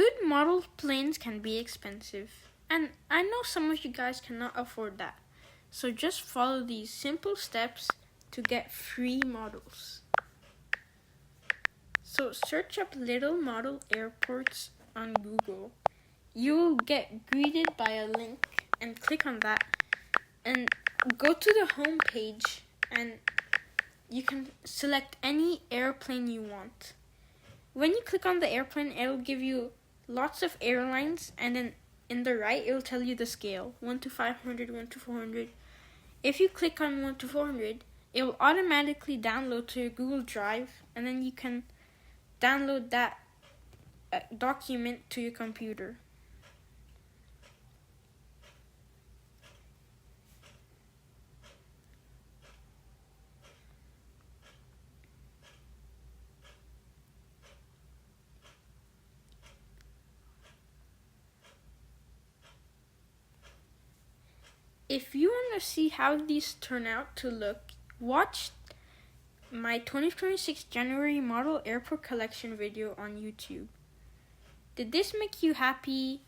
Good model planes can be expensive, and I know some of you guys cannot afford that. So just follow these simple steps to get free models. So search up little model airports on Google. You will get greeted by a link and click on that and go to the home page and you can select any airplane you want. When you click on the airplane, it'll give you lots of airlines, and then in the right, it'll tell you the scale, 1 to 500, 1 to 400. If you click on 1 to 400, it will automatically download to your Google Drive, and then you can download that document to your computer. If you want to see how these turn out to look, watch my 2026 January model airport collection video on YouTube. Did this make you happy?